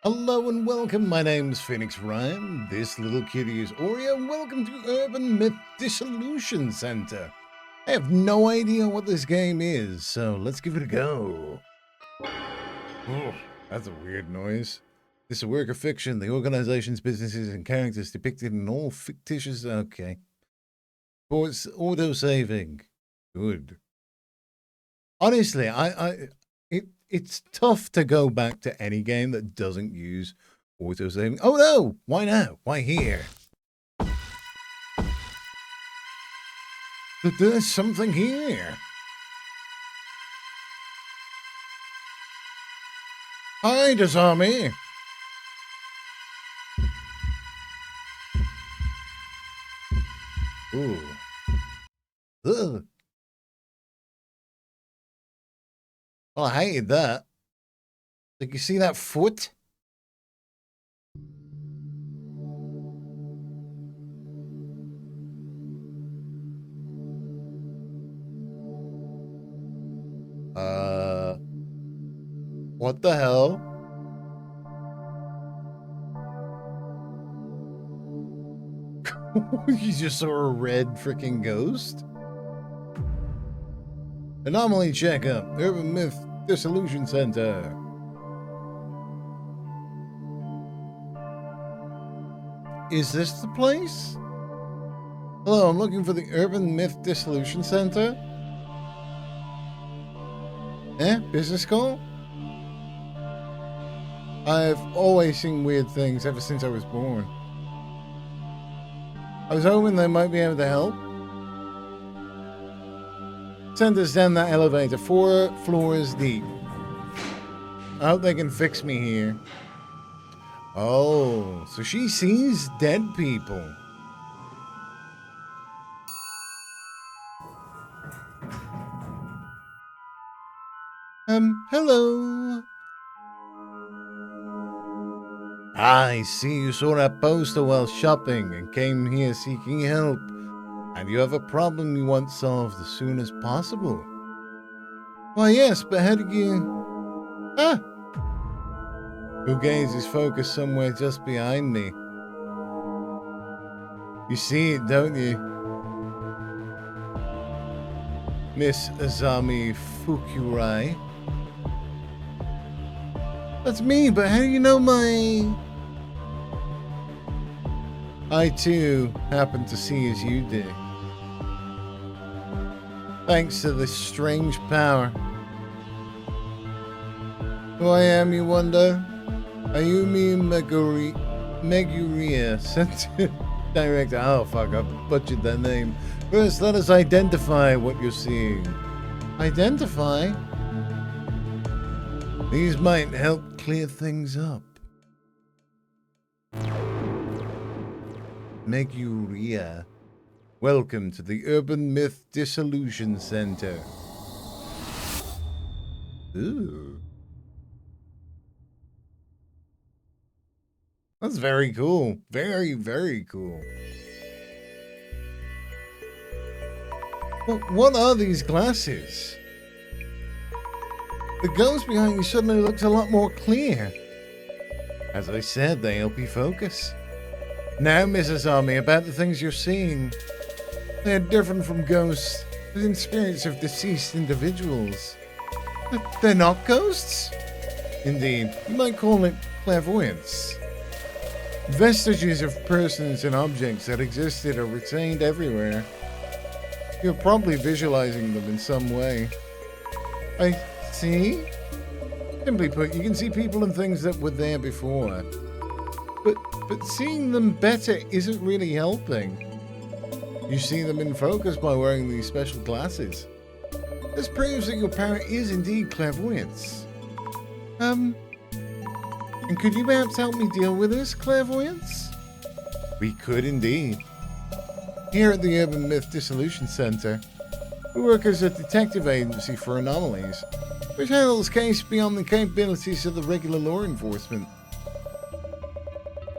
Hello and welcome, my name's Phoenix Ryan, this little kitty is Oreo, and welcome to Urban Myth Dissolution Center. I have no idea what this game is, so let's give it a go. Oh, that's a weird noise. This is a work of fiction, the organization's businesses and characters depicted in all fictitious... Okay. Oh, it's auto-saving. Good. Honestly, it's tough to go back to any game that doesn't use auto-saving. Oh no! Why now? Why here? But there's something here. Hi, Dasami. Ooh. Ugh. Well, I hated that. Like, you see that foot? What the hell? You just saw a red freaking ghost? Anomaly checkup, Urban Myth Dissolution Center. Is this the place? Hello, I'm looking for the Urban Myth Dissolution Center. Business call? I've always seen weird things ever since I was born. I was hoping they might be able to help. Send us down that elevator, 4 floors deep. I hope they can fix me here. Oh, so she sees dead people. Hello. I see you saw that poster while shopping and came here seeking help. And you have a problem you want solved as soon as possible. Why, yes, but how do you... Ah! Who gains his focus somewhere just behind me? You see it, don't you? Miss Azami Fukurai. That's me, but how do you know my... I, too, happen to see as you do. Thanks to this strange power. Who I am, you wonder? Ayumi Meguria, Center Director. Oh, fuck, I butchered that name. First, let us identify what you're seeing. Identify? These might help clear things up. Meguria. Welcome to the Urban Myth Dissolution Center. Ooh. That's very cool. Very, very cool. But what are these glasses? The ghost behind you suddenly looks a lot more clear. As I said, they help you focus. Now, Mrs. Army, about the things you're seeing. They're different from ghosts, the spirits of deceased individuals. They're not ghosts? Indeed, you might call it clairvoyance. Vestiges of persons and objects that existed are retained everywhere. You're probably visualizing them in some way. I see? Simply put, you can see people and things that were there before. But seeing them better isn't really helping. You see them in focus by wearing these special glasses. This proves that your power is indeed clairvoyance. And could you perhaps help me deal with this clairvoyance? We could indeed. Here at the Urban Myth Dissolution Center, we work as a detective agency for anomalies, which handles cases beyond the capabilities of the regular law enforcement.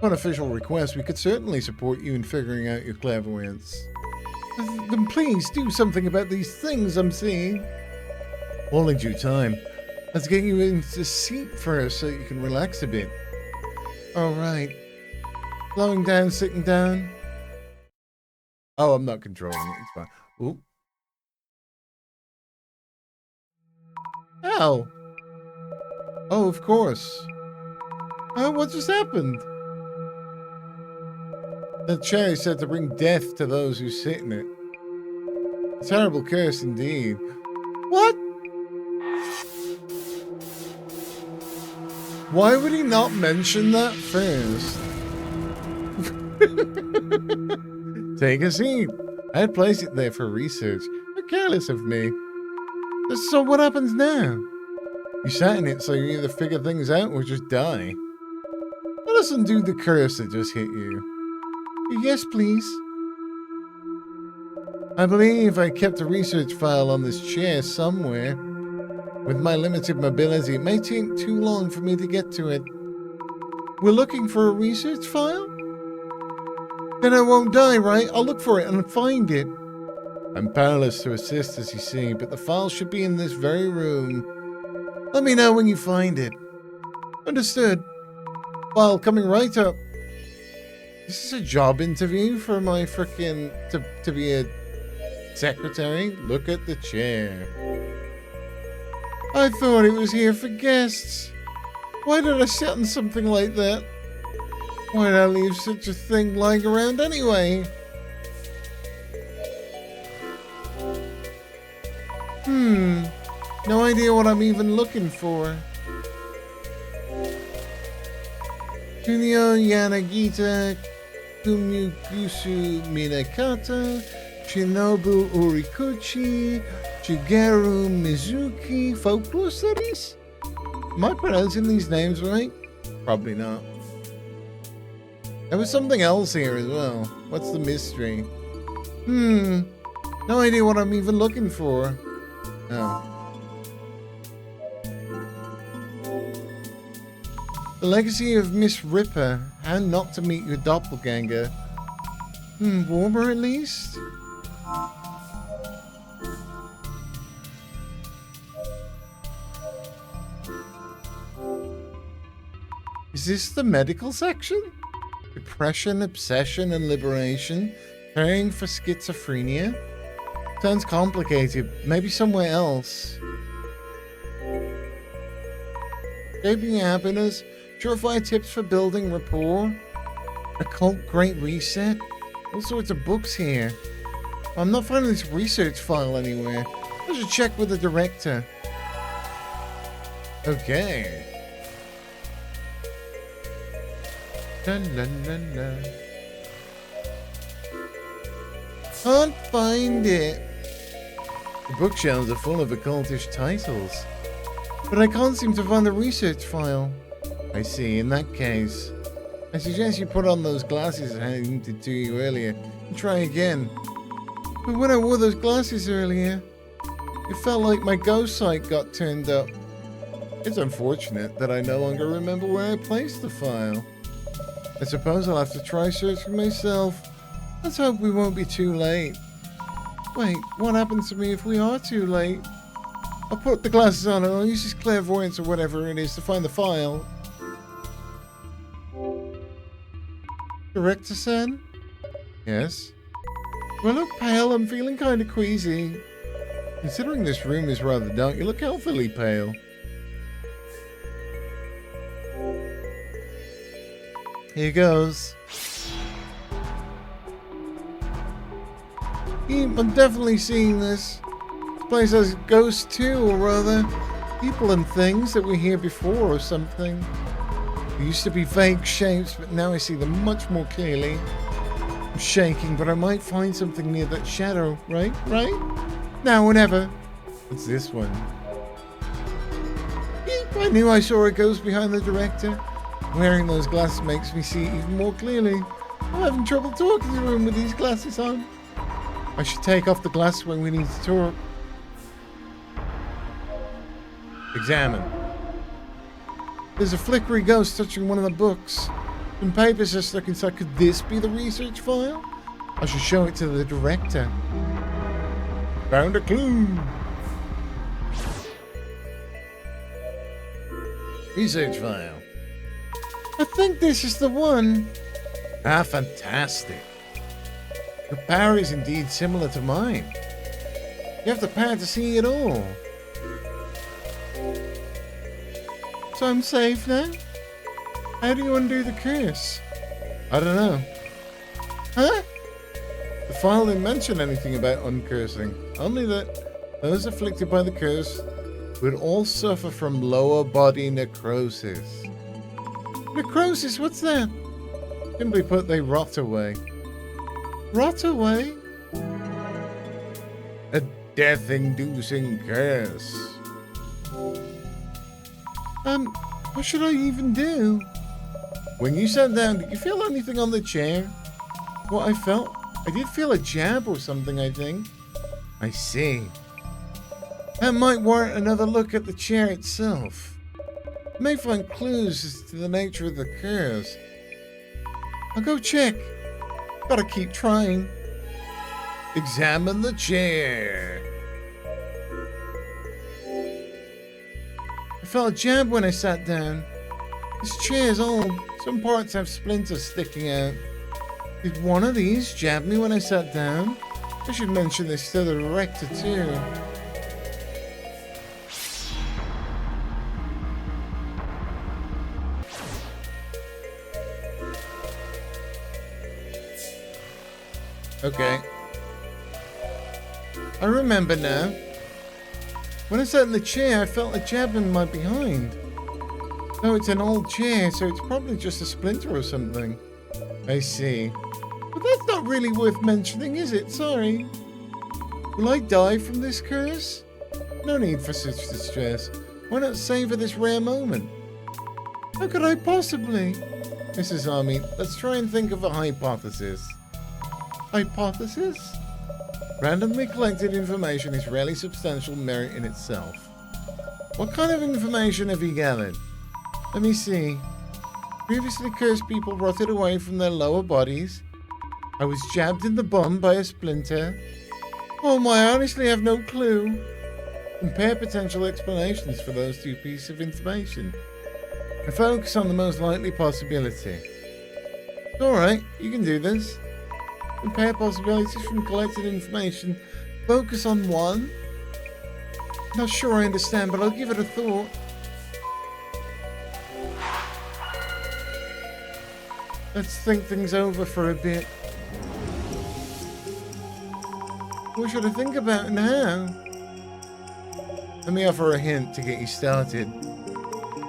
On official request, we could certainly support you in figuring out your clairvoyance. Then please do something about these things I'm seeing. All in due time. Let's get you into a seat first so you can relax a bit. All right. Slowing down, sitting down. Oh, I'm not controlling it. It's fine. Oop. Ow. Oh, of course. Oh, what just happened? The chair is said to bring death to those who sit in it. A terrible curse indeed. What? Why would he not mention that first? Take a seat. I'd place it there for research. How careless of me. So what happens now? You sat in it so you either figure things out or just die. Let us undo the curse that just hit you. Yes, please. I believe I kept a research file on this chair somewhere. With my limited mobility, it may take too long for me to get to it. We're looking for a research file? Then I won't die, right? I'll look for it and find it. I'm powerless to assist, as you see, but the file should be in this very room. Let me know when you find it. Understood. File coming right up. This is a job interview for my frickin' to be a secretary? Look at the chair. I thought it was here for guests. Why did I sit on something like that? Why did I leave such a thing lying around anyway? No idea what I'm even looking for. Junio Yanagita Kumyukusu Minakata Shinobu Urikuchi Shigeru Mizuki. Folklore studies? Am I pronouncing these names right? Probably not. There was something else here as well. What's the mystery? No idea what I'm even looking for. Oh. The legacy of Miss Ripper. How not to meet your doppelganger. Warmer at least? Is this the medical section? Depression, obsession, and liberation. Caring for schizophrenia? Sounds complicated. Maybe somewhere else. Shaping your happiness. Surefire tips for building rapport. Occult Great Reset. All sorts of books here. I'm not finding this research file anywhere. I should check with the director. Okay. La la la la. Can't find it. The bookshelves are full of occultish titles, but I can't seem to find the research file. I see. In that case, I suggest you put on those glasses I hinted to you earlier and try again. But when I wore those glasses earlier, it felt like my ghost sight got turned up. It's unfortunate that I no longer remember where I placed the file. I suppose I'll have to try searching myself. Let's hope we won't be too late. Wait, what happens to me if we are too late? I'll put the glasses on and I'll use this clairvoyance or whatever it is to find the file. Director-san? Yes? Do I look pale? I'm feeling kind of queasy. Considering this room is rather dark, you look healthily pale. Here goes. I'm definitely seeing this. This place has ghosts too, or rather, people and things that were here before or something. There used to be vague shapes, but now I see them much more clearly. I'm shaking, but I might find something near that shadow, right? Right? Now or never. What's this one? Eep, I knew I saw a ghost behind the director. Wearing those glasses makes me see even more clearly. I'm having trouble talking to him with these glasses on. I should take off the glasses when we need to talk. Examine. There's a flickery ghost touching one of the books. Some papers are stuck inside. Could this be the research file? I should show it to the director. Found a clue. Research file. I think this is the one. Ah, fantastic. Your power is indeed similar to mine. You have the power to see it all. So I'm safe now? How do you undo the curse? I don't know. Huh? The file didn't mention anything about uncursing, only that those afflicted by the curse would all suffer from lower body necrosis. Necrosis, what's that? Simply put, they rot away. Rot away? A death-inducing curse. What should I even do? When you sat down, did you feel anything on the chair? What I felt? I did feel a jab or something, I think. I see. That might warrant another look at the chair itself. I may find clues as to the nature of the curse. I'll go check. Gotta keep trying. Examine the chair. I felt a jab when I sat down. This chair's old. Some parts have splinters sticking out. Did one of these jab me when I sat down? I should mention this to the director too. Okay. I remember now. When I sat in the chair, I felt a jab in my behind. Oh, it's an old chair, so it's probably just a splinter or something. I see. But that's not really worth mentioning, is it? Sorry. Will I die from this curse? No need for such distress. Why not savor this rare moment? How could I possibly? Mrs. Army, let's try and think of a hypothesis. Hypothesis? Randomly collected information is rarely substantial merit in itself. What kind of information have you gathered? Let me see. Previously cursed people rotted away from their lower bodies. I was jabbed in the bum by a splinter. Oh my, I honestly have no clue. Compare potential explanations for those two pieces of information and focus on the most likely possibility. Alright, you can do this. Compare possibilities from collected information. Focus on one. Not sure I understand, but I'll give it a thought. Let's think things over for a bit. What should I think about now? Let me offer a hint to get you started.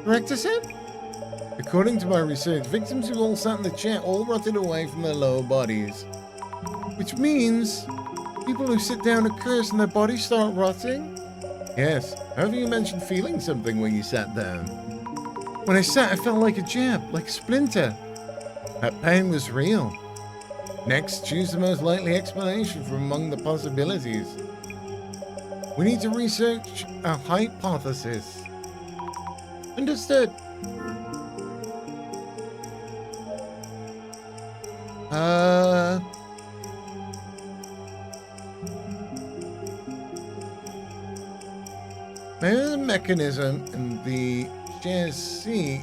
Director said? According to my research, victims who all sat in the chair all rotted away from their lower bodies. Which means people who sit down are cursed and their bodies start rotting? Yes. However, you mentioned feeling something when you sat down. When I sat, I felt like a jab, like a splinter. That pain was real. Next, choose the most likely explanation from among the possibilities. We need to research a hypothesis. Understood. Maybe the mechanism in the chair's seat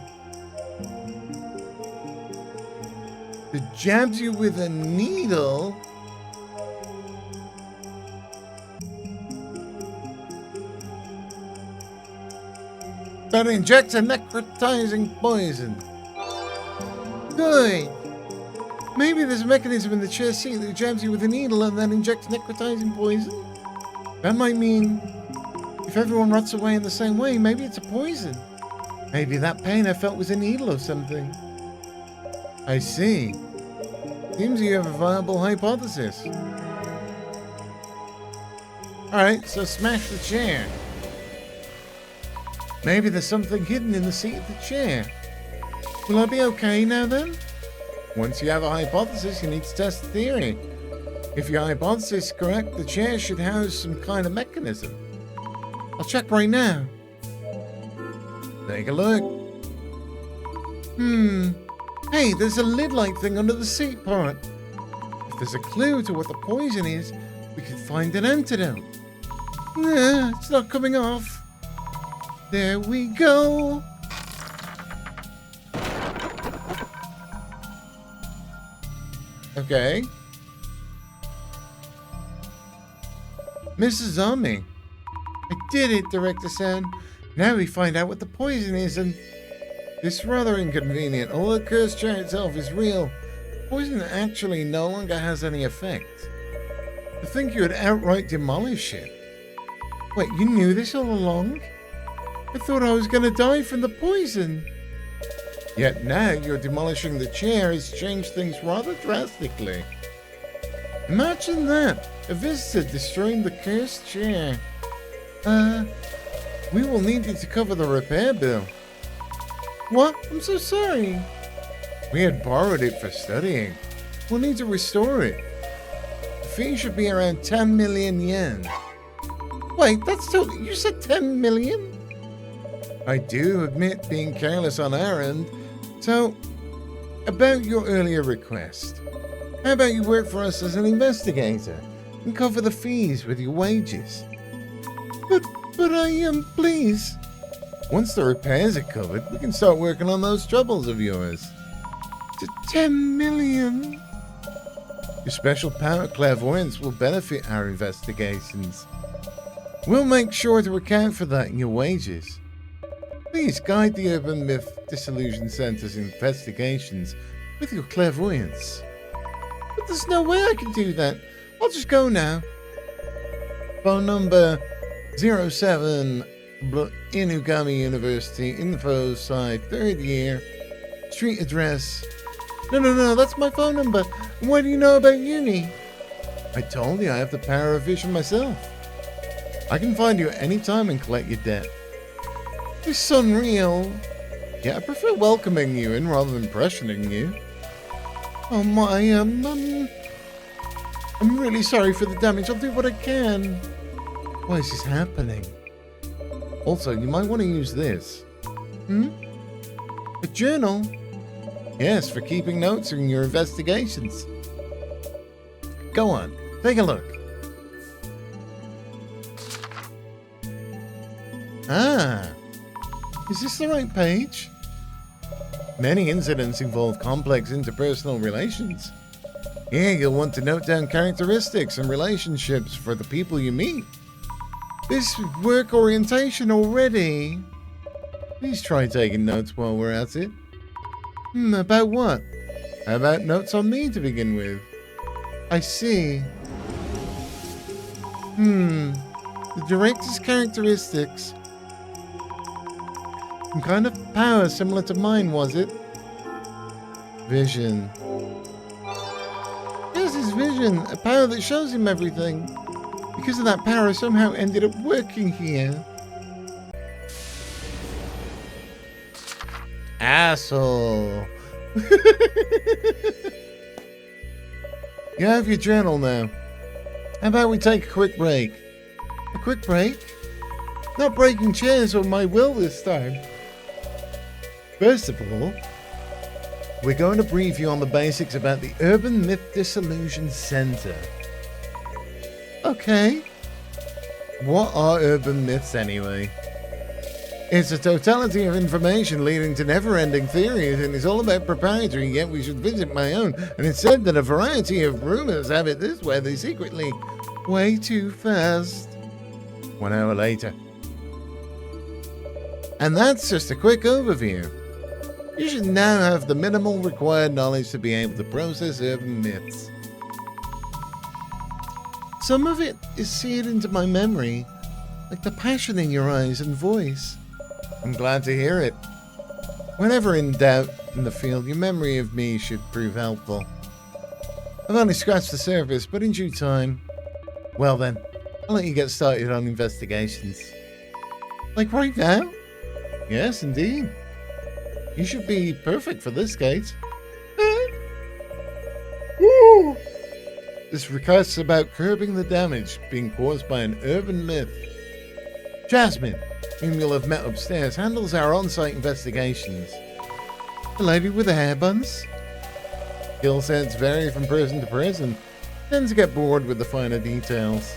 that jabs you with a needle that injects a necrotizing poison. Good. Maybe there's a mechanism in the chair seat that jabs you with a needle and then injects necrotizing poison. That might mean if everyone rots away in the same way, maybe it's a poison. Maybe that pain I felt was a needle or something. I see. Seems you have a viable hypothesis. Alright, so smash the chair. Maybe there's something hidden in the seat of the chair. Will I be okay now then? Once you have a hypothesis, you need to test the theory. If your hypothesis is correct, the chair should house some kind of mechanism. I'll check right now. Take a look. Hey, there's a lid-like thing under the seat part. If there's a clue to what the poison is, we can find an antidote. Nah, it's not coming off. There we go. Okay. Mrs. Army. I did it, Director San. Now we find out what the poison is, and it's rather inconvenient. Although the cursed chair itself is real, poison actually no longer has any effect. I think you would outright demolish it. Wait, you knew this all along? I thought I was going to die from the poison. Yet now you're demolishing the chair has changed things rather drastically. Imagine that, a visitor destroying the cursed chair. We will need you to cover the repair bill. What? I'm so sorry. We had borrowed it for studying. We'll need to restore it. The fee should be around 10 million yen. Wait, that's totally... You said 10 million? I do admit being careless on our end. So, about your earlier request. How about you work for us as an investigator and cover the fees with your wages? But please. Once the repairs are covered, we can start working on those troubles of yours. 10 million. Your special power clairvoyance will benefit our investigations. We'll make sure to account for that in your wages. Please guide the Urban Myth Dissolution Center's investigations with your clairvoyance. But there's no way I can do that. I'll just go now. Phone number 07 Inugami University, info site, 3rd year, street address. No, that's my phone number. What do you know about uni? I told you I have the power of vision myself. I can find you at any time and collect your debt. This is unreal. Yeah, I prefer welcoming you in rather than pressuring you. Oh my, I'm really sorry for the damage. I'll do what I can. Why is this happening? Also, you might want to use this. A journal? Yes, for keeping notes in your investigations. Go on, take a look. Ah, is this the right page? Many incidents involve complex interpersonal relations. Here, you'll want to note down characteristics and relationships for the people you meet. This work orientation already. Please try taking notes while we're at it. About what? How about notes on me to begin with? I see. The director's characteristics. Some kind of power similar to mine, was it? Vision. Here's his vision, a power that shows him everything. Because of that power, I somehow ended up working here. Asshole. You have your journal now. How about we take a quick break? A quick break? Not breaking chairs on my will this time. First of all, we're going to brief you on the basics about the Urban Myth Dissolution Center. Okay. What are urban myths anyway? It's a totality of information leading to never-ending theories, and it's all about proprietary, yet we should visit my own. And it's said that a variety of rumors have it this way, they secretly... Way too fast. 1 hour later. And that's just a quick overview. You should now have the minimal required knowledge to be able to process urban myths. Some of it is seared into my memory, like the passion in your eyes and voice. I'm glad to hear it. Whenever in doubt in the field, your memory of me should prove helpful. I've only scratched the surface, but in due time... Well then, I'll let you get started on investigations. Like right now? Yes, indeed. You should be perfect for this case. Woo! This request about curbing the damage being caused by an urban myth. Jasmine, whom you'll have met upstairs, handles our on-site investigations. The lady with the hair buns? Skill sets vary from person to person. Tend to get bored with the finer details.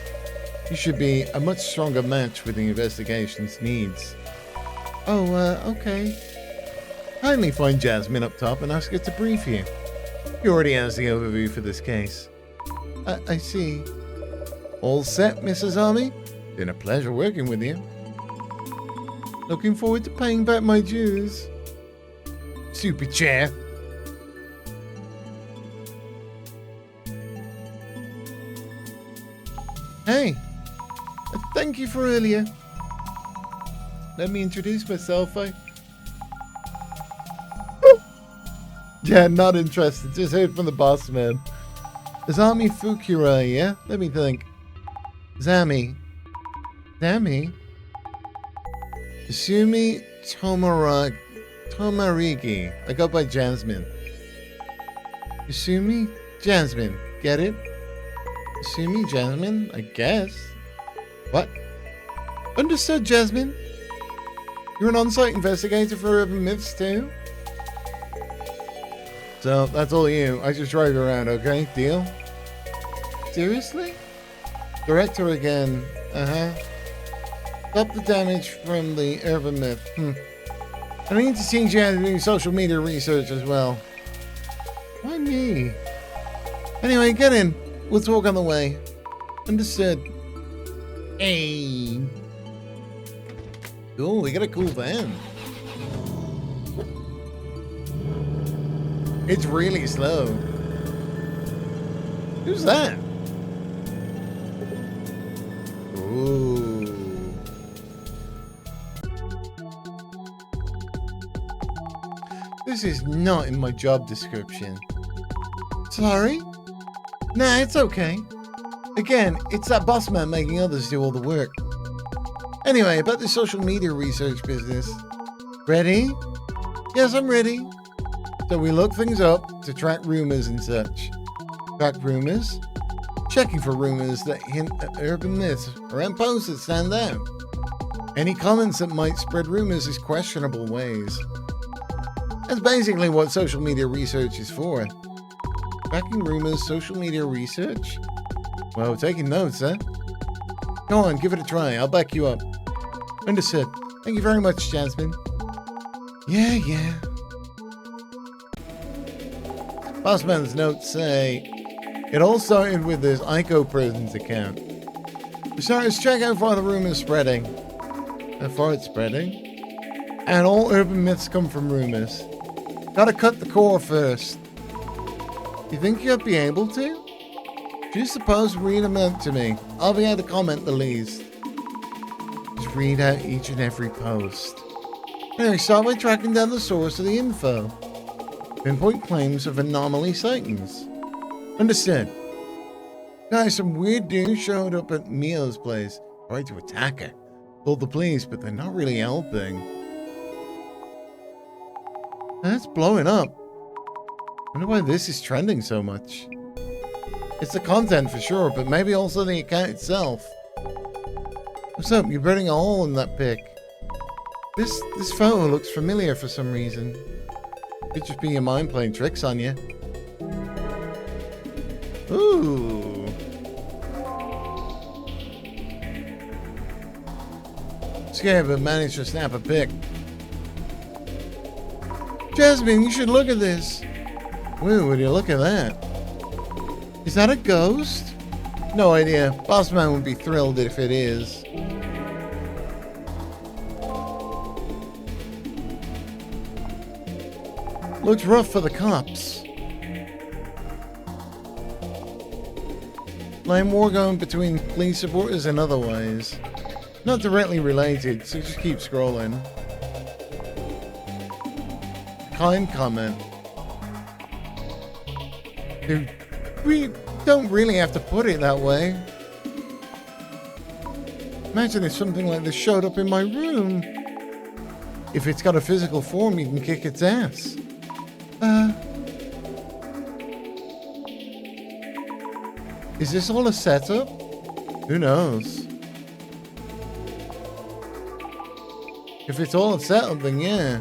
You should be a much stronger match with the investigation's needs. Oh, okay. Kindly find Jasmine up top and ask her to brief you. He already has the overview for this case. I see. All set, Mrs. Army? Been a pleasure working with you. Looking forward to paying back my dues. Super chair. Hey, thank you for earlier. Let me introduce myself. Yeah, not interested. Just heard from the boss man. Zami Fukura, yeah? Let me think. Zami. Sumi Tomarigi. I go by Jasmine. Sumi Jasmine. Get it? Sumi Jasmine? I guess. What? Understood, Jasmine. You're an on-site investigator for Urban Myths too? So, that's all you. I just drive you around, okay? Deal? Seriously? Director again. Stop the damage from the Urban Myth. I need to teach you how to do social media research as well. Why me? Anyway, get in. We'll talk on the way. Understood. Hey. Cool, we got a cool van. It's really slow. Who's that? Ooh. This is not in my job description. Sorry? Nah, it's okay. Again, it's that boss man making others do all the work. Anyway, about the social media research business. Ready? Yes, I'm ready. So we look things up to track rumors and such. Track rumors? Checking for rumors that hint at urban myths or at posts that stand out. Any comments that might spread rumors is questionable ways. That's basically what social media research is for. Tracking rumors, social media research? Well, taking notes, huh? Go on, give it a try. I'll back you up. Understood. Thank you very much, Jasmine. Yeah. Bossman's notes say, it all started with this ICO Prisons account. We started to check how far the rumor is spreading. How far it's spreading? And all urban myths come from rumors. Gotta cut the core first. You think you'll be able to? Just suppose read them out to me. I'll be able to comment the least. Just read out each and every post. Anyway, start by tracking down the source of the info. Pinpoint claims of anomaly sightings. Understood. Guys, some weird dude showed up at Mio's place. Tried to attack her. Called the police, but they're not really helping. That's blowing up. Wonder why this is trending so much. It's the content for sure, but maybe also the account itself. What's up? You're burning a hole in that pic. This photo looks familiar for some reason. Could just be your mind playing tricks on you. Ooh. Scared, but managed to snap a pic. Jasmine, you should look at this. Woo, would you look at that? Is that a ghost? No idea. Bossman would be thrilled if it is. Looks rough for the cops. Lame war going between police supporters and otherwise. Not directly related, so just keep scrolling. Kind comment. Dude, we don't really have to put it that way. Imagine if something like this showed up in my room. If it's got a physical form, you can kick its ass. Is this all a setup? Who knows? If it's all a setup, then yeah.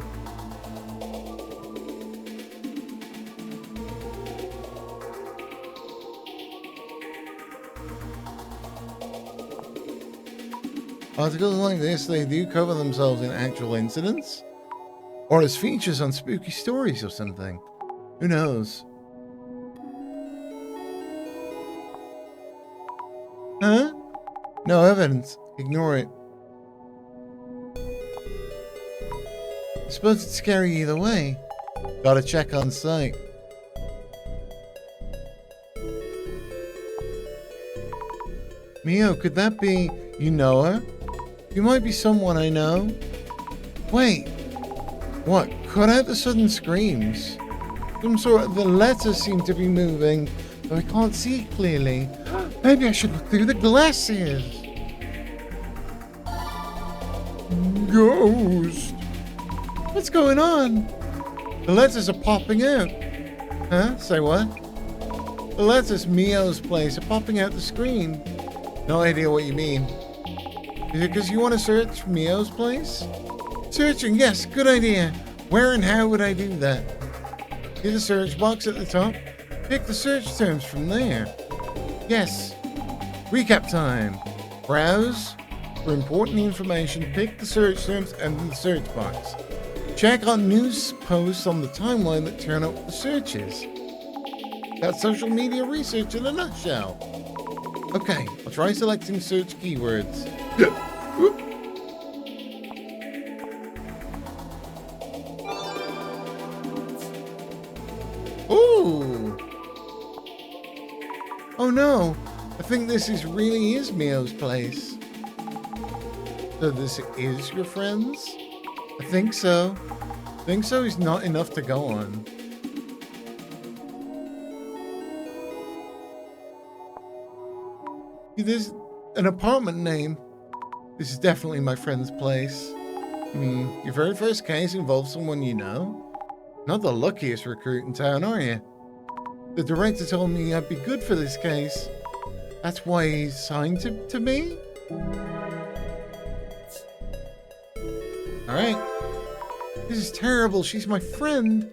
Articles like this, they do cover themselves in actual incidents? Or as features on spooky stories or something. Who knows? No evidence. Ignore it. I suppose it's scary either way. Gotta check on site. Mio, could that be... You know her? You might be someone I know. Wait. What? Cut out the sudden screams. Some sort of... The letters seem to be moving, but I can't see clearly. Maybe I should look through the glasses. Ghost. What's going on? The letters are popping out. Huh? Say what? The letters Mio's place are popping out the screen. No idea what you mean. Is it because you want to search Mio's place? Searching, yes, good idea. Where and how would I do that? See the search box at the top? Pick the search terms from there. Yes. Recap time. Browse for important information. Pick the search terms and the search box. Check on news posts on the timeline that turn up the searches. That's social media research in a nutshell. Okay, I'll try selecting search keywords. Ooh! Oh no! I think this really is Mio's place. So this is your friends? I think so. Think so is not enough to go on. There's an apartment name. This is definitely my friend's place. Your very first case involves someone you know? Not the luckiest recruit in town, are you? The director told me I'd be good for this case. That's why he signed to me? Alright. This is terrible. She's my friend.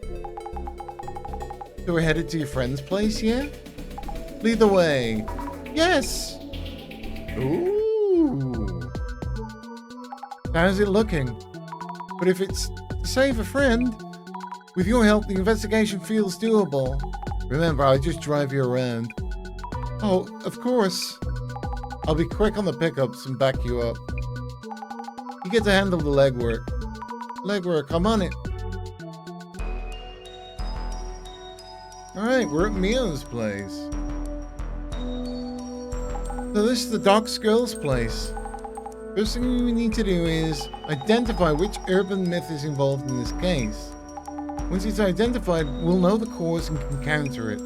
So we're headed to your friend's place, yeah? Lead the way. Yes! Ooh. How's it looking? But if it's to save a friend, with your help, the investigation feels doable. Remember, I just drive you around. Oh, of course. I'll be quick on the pickups and back you up. You get to handle the legwork. Legwork, I'm on it. Alright, we're at Mio's place. So this is the Doc's girl's place. First thing we need to do is identify which urban myth is involved in this case. Once it's identified, we'll know the cause and can counter it.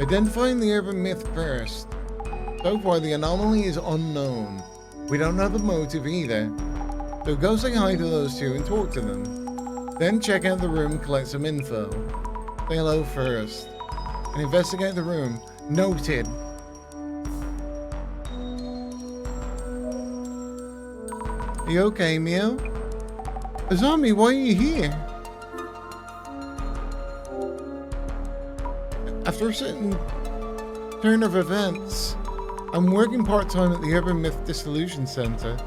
Identifying the urban myth first. So far, the anomaly is unknown. We don't know the motive either. So go say hi to those two and talk to them. Then check out the room and collect some info. Say hello first. And investigate the room. Noted. Are you okay, Mio? Azami, why are you here? After a certain turn of events, I'm working part-time at the Urban Myth Dissolution Center.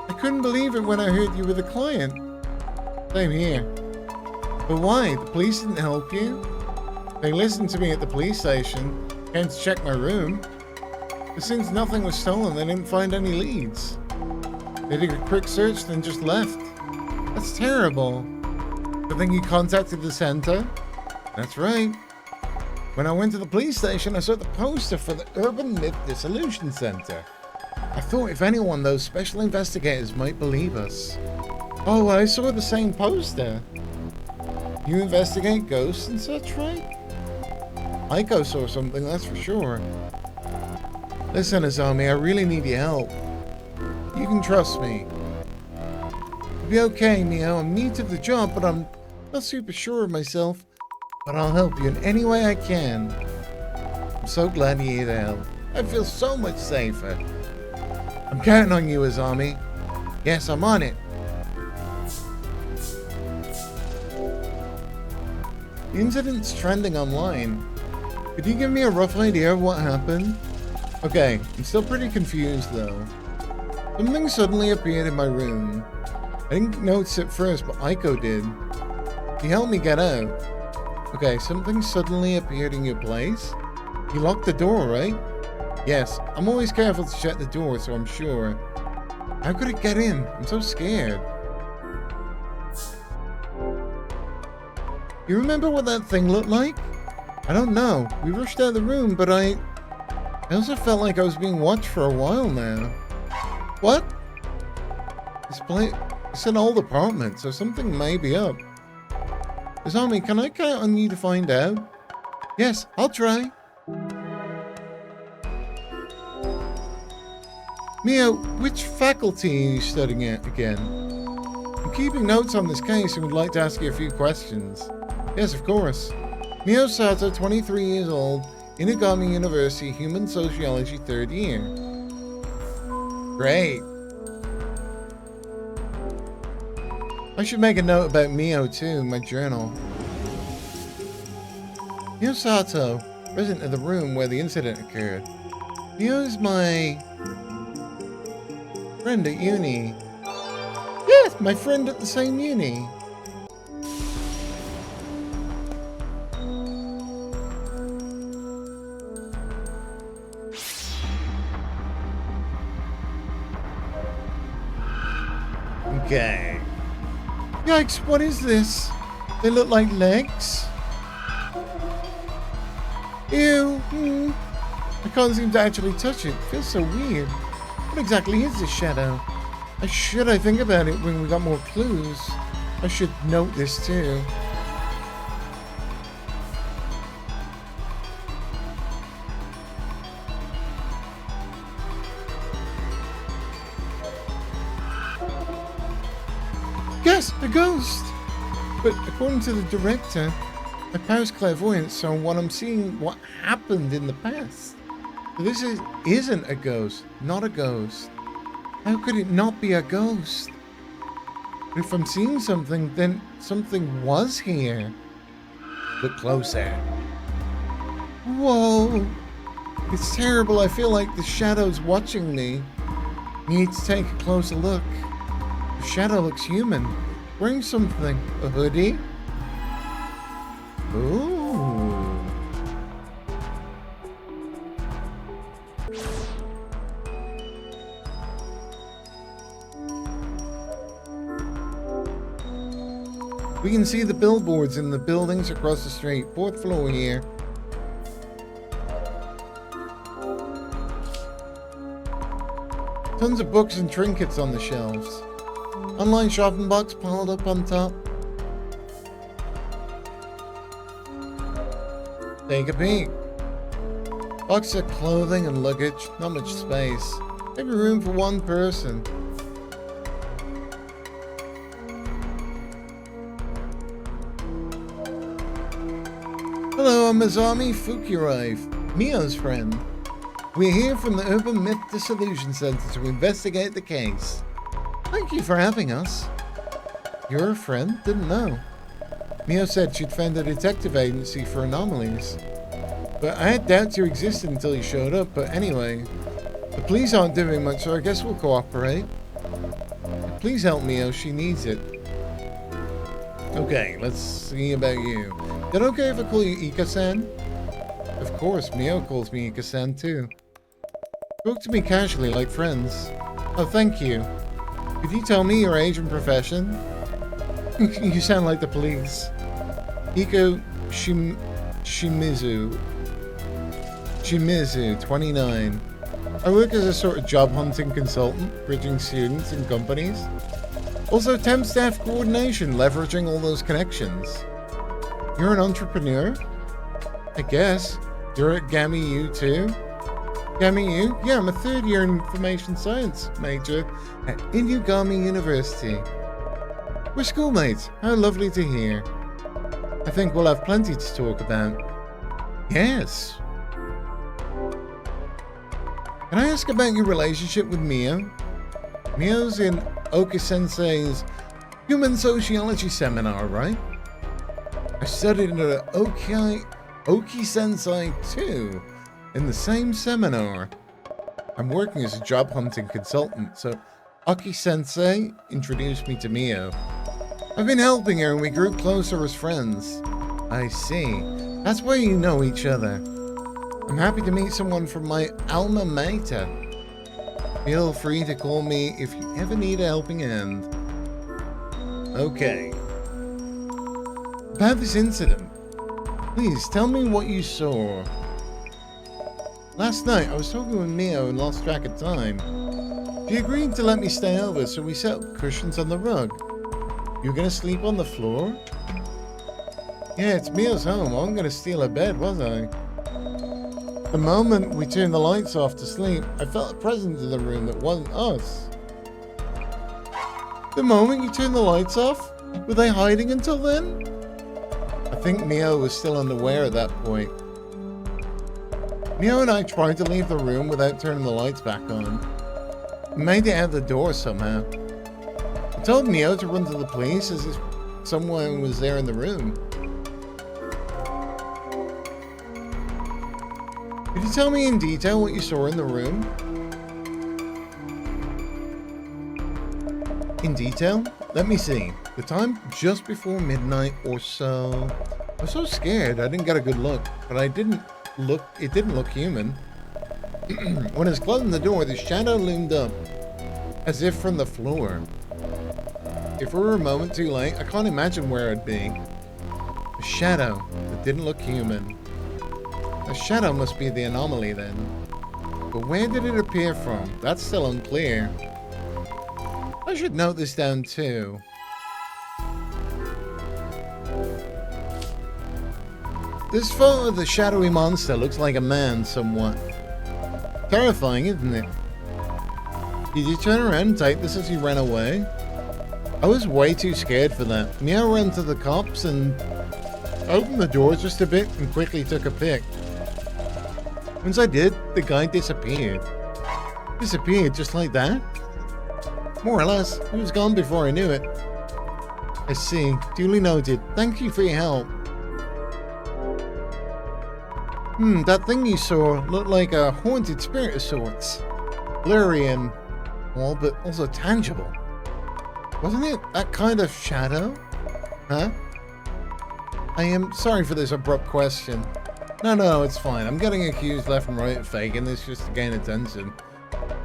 I couldn't believe it when I heard you were the client. Same here. But why? The police didn't help you? They listened to me at the police station, came to check my room. But since nothing was stolen, they didn't find any leads. They did a quick search, then just left. That's terrible. I think you contacted the center? That's right. When I went to the police station, I saw the poster for the Urban Myth Dissolution Center. I thought if anyone, those special investigators might believe us. Oh, I saw the same poster. You investigate ghosts and such, right? Aiko saw something, that's for sure. Listen, Azami, I really need your help. You can trust me. It'll be okay, Mio. I'm new to the job, but I'm not super sure of myself. But I'll help you in any way I can. I'm so glad you're here to help. I feel so much safer. I'm counting on you, Azami. Yes, I'm on it. The incident's trending online. Could you give me a rough idea of what happened? Okay, I'm still pretty confused though. Something suddenly appeared in my room. I didn't notice it first, but Aiko did. He helped me get out. Okay, something suddenly appeared in your place? You locked the door, right? Yes, I'm always careful to shut the door, so I'm sure. How could it get in? I'm so scared. You remember what that thing looked like? I don't know. We rushed out of the room, but I also felt like I was being watched for a while now. What? It's an old apartment, so something may be up. Azami, can I count on you to find out? Yes, I'll try. Mio, which faculty are you studying at again? I'm keeping notes on this case and would like to ask you a few questions. Yes, of course. Mio Sato, 23 years old, Inagami University, Human Sociology, 3rd year. Great. I should make a note about Mio too in my journal. Mio Sato, resident of the room where the incident occurred. Mio is my friend at uni. Yes, my friend at the same uni. Okay. Yikes, what is this? They look like legs. Ew. I can't seem to actually touch it. It feels so weird. What exactly is this shadow? I think about it when we got more clues. I should note this too. Yes, a ghost! But according to the director, my power's clairvoyance, so what I'm seeing what happened in the past. So this isn't a ghost, not a ghost. How could it not be a ghost? But if I'm seeing something, then something was here. Look closer. Whoa! It's terrible, I feel like the shadow's watching me. Need to take a closer look. The shadow looks human. Wearing something. A hoodie? Ooh. We can see the billboards in the buildings across the street. 4th floor here. Tons of books and trinkets on the shelves. Online shopping box piled up on top. Take a peek. Box of clothing and luggage. Not much space. Maybe room for one person. Hello, I'm Azami Fukurai, Mio's friend. We're here from the Urban Myth Dissolution Center to investigate the case. Thank you for having us. You're a friend? Didn't know. Mio said she'd found a detective agency for anomalies. But I had doubts you existed until you showed up, but anyway. The police aren't doing much, so I guess we'll cooperate. Please help Mio, she needs it. Okay, let's see about you. Is it okay if I call you Ika-san? Of course, Mio calls me Ika-san too. Talk to me casually like friends. Oh, thank you. Could you tell me your age and profession? You sound like the police. Iko Shimizu, 29. I work as a sort of job hunting consultant, bridging students and companies. Also temp staff coordination, leveraging all those connections. You're an entrepreneur? I guess. You're at GAMI-U too? GAMI-U? Yeah, I'm a 3rd year information science major at Inugami University. We're schoolmates. How lovely to hear. I think we'll have plenty to talk about. Yes. Can I ask about your relationship with Mio? Mio's in Oki-sensei's Human Sociology seminar, right? I studied at Oki-sensei too, in the same seminar. I'm working as a job hunting consultant, so Oki-sensei introduced me to Mio. I've been helping her and we grew closer as friends. I see. That's why you know each other. I'm happy to meet someone from my alma mater. Feel free to call me if you ever need a helping hand. Okay. About this incident, please tell me what you saw. Last night, I was talking with Mio and lost track of time. She agreed to let me stay over, so we set up cushions on the rug. You gonna sleep on the floor? Yeah, it's Mio's home. I wasn't gonna steal her bed, was I? The moment we turned the lights off to sleep, I felt a presence in the room that wasn't us. The moment you turned the lights off? Were they hiding until then? I think Mio was still unaware at that point. Mio and I tried to leave the room without turning the lights back on. We made it out the door somehow. I told Mio to run to the police as if someone was there in the room. Could you tell me in detail what you saw in the room? In detail? Let me see. The time just before midnight or so. I was so scared I didn't get a good look, but it didn't look human. When I was closing the door, the shadow loomed up, as if from the floor. If we were a moment too late, I can't imagine where I'd be. A shadow that didn't look human. A shadow must be the anomaly then. But where did it appear from? That's still unclear. I should note this down too. This photo of the shadowy monster looks like a man somewhat. Terrifying, isn't it? Did you turn around and take this as you ran away? I was way too scared for that. Mio ran to the cops and opened the door just a bit and quickly took a pic. Once I did, the guy disappeared. Disappeared just like that? More or less. He was gone before I knew it. I see. Duly noted. Thank you for your help. That thing you saw looked like a haunted spirit of sorts. Blurry and all, but also tangible. Wasn't it that kind of shadow? Huh? I am sorry for this abrupt question. No, it's fine. I'm getting accused left and right of faking this just to gain attention.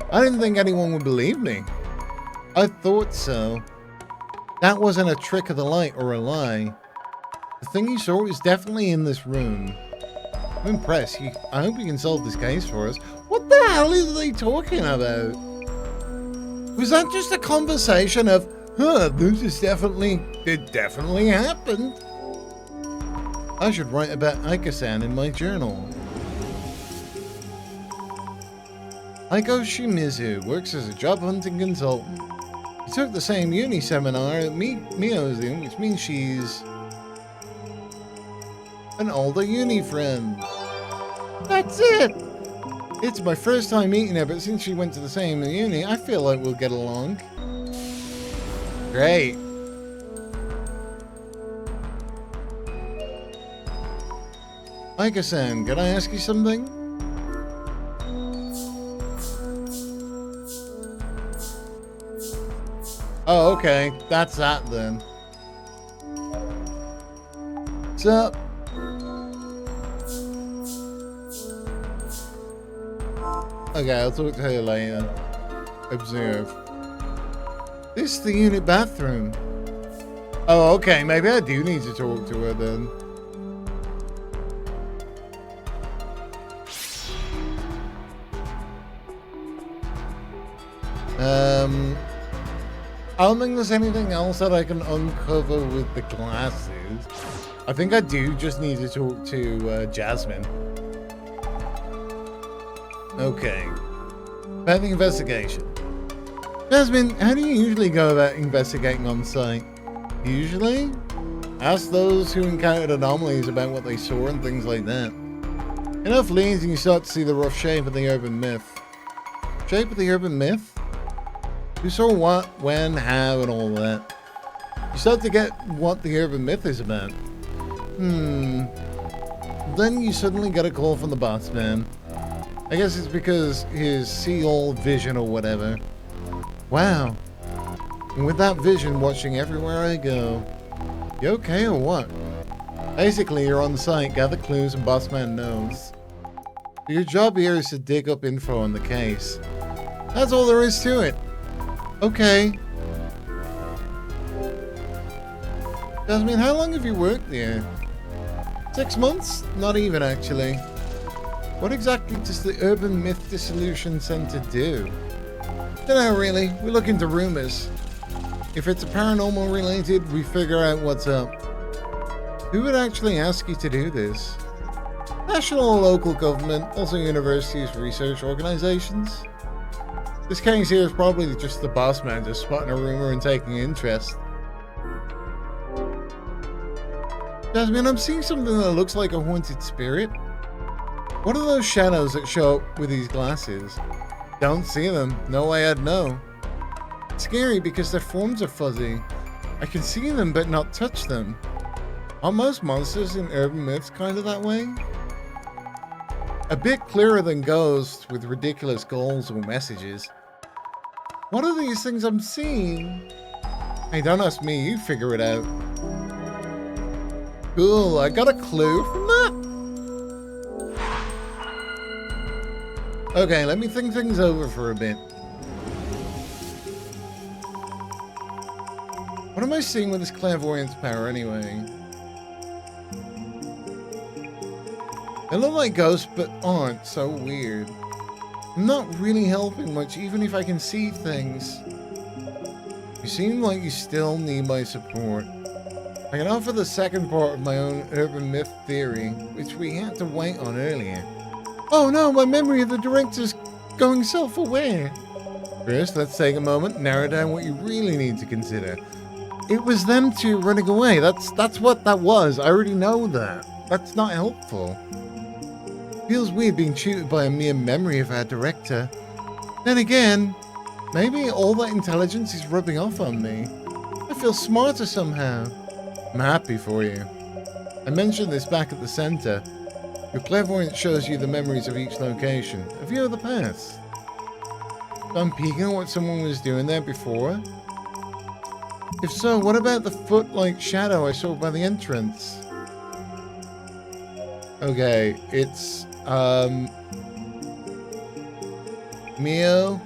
I didn't think anyone would believe me. I thought so. That wasn't a trick of the light or a lie. The thing you saw is definitely in this room. I'm impressed. I hope you can solve this case for us. What the hell are they talking about? Was that just a conversation of, it definitely happened? I should write about Aika-san in my journal. Aiko Shimizu works as a job hunting consultant. She took the same uni seminar that Mio's in, which means she's an older uni friend. That's it! It's my first time meeting her, but since she went to the same uni, I feel like we'll get along. Great. Aika-san, can I ask you something? Oh, okay. That's that then. What's up? Okay, I'll talk to her later. Observe. This is the unit bathroom. Oh, okay. Maybe I do need to talk to her then. I don't think there's anything else that I can uncover with the glasses. I think I do just need to talk to Jasmine. Okay. About the investigation. Jasmine, how do you usually go about investigating on site? Usually? Ask those who encountered anomalies about what they saw and things like that. Enough leads and you start to see the rough shape of the urban myth. Shape of the urban myth? Who saw what, when, how, and all that. You start to get what the urban myth is about. Then you suddenly get a call from the boss man. I guess it's because his see-all vision or whatever. Wow. And with that vision watching everywhere I go. You okay or what? Basically, you're on site, gather clues, and boss man knows. Your job here is to dig up info on the case. That's all there is to it. Okay. Jasmine, how long have you worked there? 6 months? Not even, actually. What exactly does the Urban Myth Dissolution Center do? Dunno, really. We look into rumors. If it's paranormal related, we figure out what's up. Who would actually ask you to do this? National or local government, also universities, research organizations. This case here is probably just the boss man just spotting a rumor and taking interest. Jasmine, I'm seeing something that looks like a haunted spirit. What are those shadows that show up with these glasses? Don't see them. No way I'd know. It's scary because their forms are fuzzy. I can see them but not touch them. Are most monsters in urban myths kind of that way? A bit clearer than ghosts with ridiculous goals or messages. What are these things I'm seeing? Hey, don't ask me, you figure it out. Cool, I got a clue from that. Okay, let me think things over for a bit. What am I seeing with this clairvoyance power anyway? They look like ghosts, but aren't. So weird. I'm not really helping much, even if I can see things. You seem like you still need my support. I can offer the second part of my own urban myth theory, which we had to wait on earlier. Oh no, my memory of the director's going self-aware. First, let's take a moment and narrow down what you really need to consider. It was them two running away. That's what that was. I already know that. That's not helpful. Feels weird being tutored by a mere memory of our director. Then again, maybe all that intelligence is rubbing off on me. I feel smarter somehow. I'm happy for you. I mentioned this back at the center. Your clairvoyance shows you the memories of each location, a view of the past. So I'm peeking at what someone was doing there before? If so, what about the foot-like shadow I saw by the entrance? Okay, it's, Mio?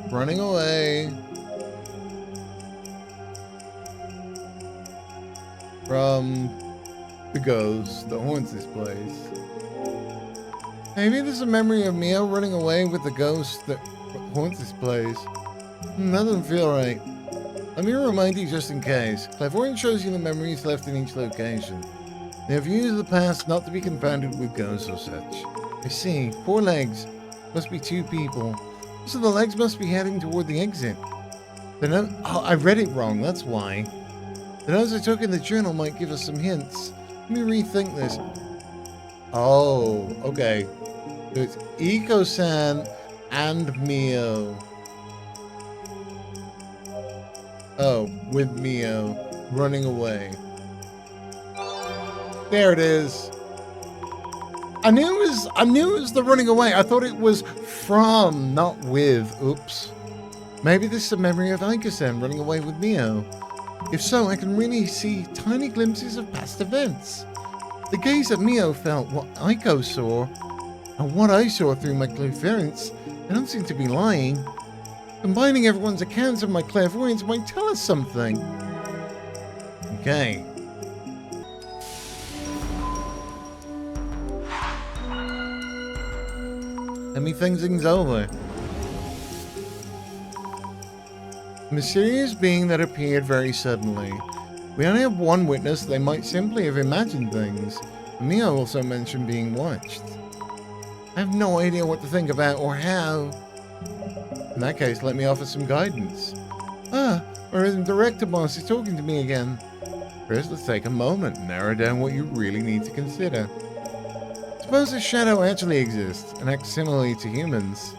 Running away from the ghost that haunts this place. Maybe there's a memory of Mio running away with the ghost that haunts this place. That doesn't feel right. Let me remind you just in case. Clairvoyance shows you the memories left in each location. They have views of the past not to be confounded with ghosts or such. I see. 4 legs. Must be 2 people. So the legs must be heading toward the exit. Oh, I read it wrong, that's why. The notes I took in the journal might give us some hints. Let me rethink this. Oh, okay. So it's Iko-san and Mio. Oh, with Mio running away. There it is. I knew it was the running away. I thought it was from, not with. Oops. Maybe this is a memory of Iko-san running away with Mio. If so, I can really see tiny glimpses of past events. The gaze that Mio felt, what Iko saw, and what I saw through my clairvoyance, I don't seem to be lying. Combining everyone's accounts of my clairvoyance might tell us something. Okay. Let me think things over. A mysterious being that appeared very suddenly. We only have one witness. They might simply have imagined things. Mio also mentioned being watched. I have no idea what to think about or how. In that case, let me offer some guidance. Our director boss is talking to me again. First, let's take a moment and narrow down what you really need to consider. Suppose a shadow actually exists and acts similarly to humans.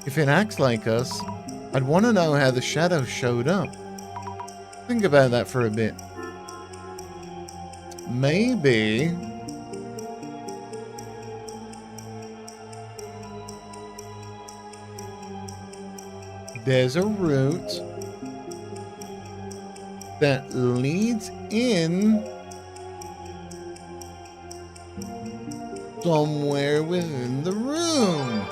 If it acts like us, I'd want to know how the shadow showed up. Think about that for a bit. Maybe there's a route that leads in somewhere within the room.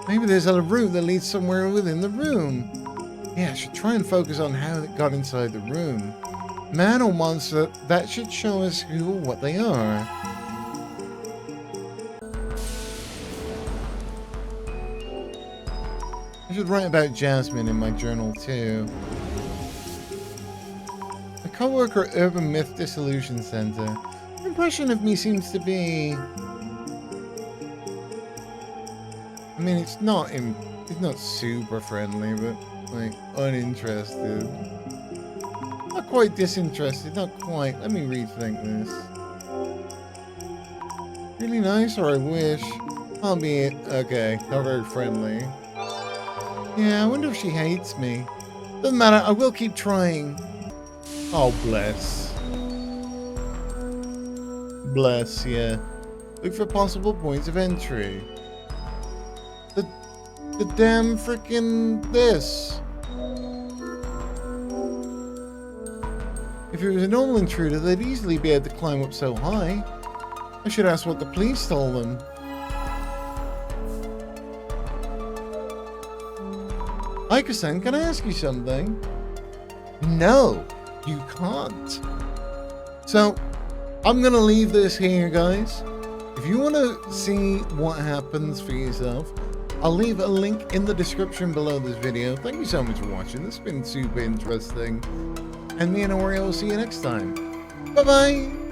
Maybe there's a route that leads somewhere within the room. Yeah, I should try and focus on how it got inside the room. Man or monster, that should show us who or what they are. I should write about Jasmine in my journal too. A co-worker at Urban Myth Dissolution Center. Her impression of me seems to be... I mean, it's not super friendly, but like uninterested. Not quite disinterested, not quite. Let me rethink this. Really nice, or I wish. Albeit, okay, not very friendly. Yeah, I wonder if she hates me. Doesn't matter, I will keep trying. Oh, bless. Bless, yeah. Look for possible points of entry. The damn frickin' this. If it was a normal intruder, they'd easily be able to climb up so high. I should ask what the police told them. Aika-san, can I ask you something? No, you can't. So, I'm gonna leave this here, guys. If you want to see what happens for yourself, I'll leave a link in the description below this video. Thank you so much for watching. This has been super interesting. And me and Oreo will see you next time. Bye-bye!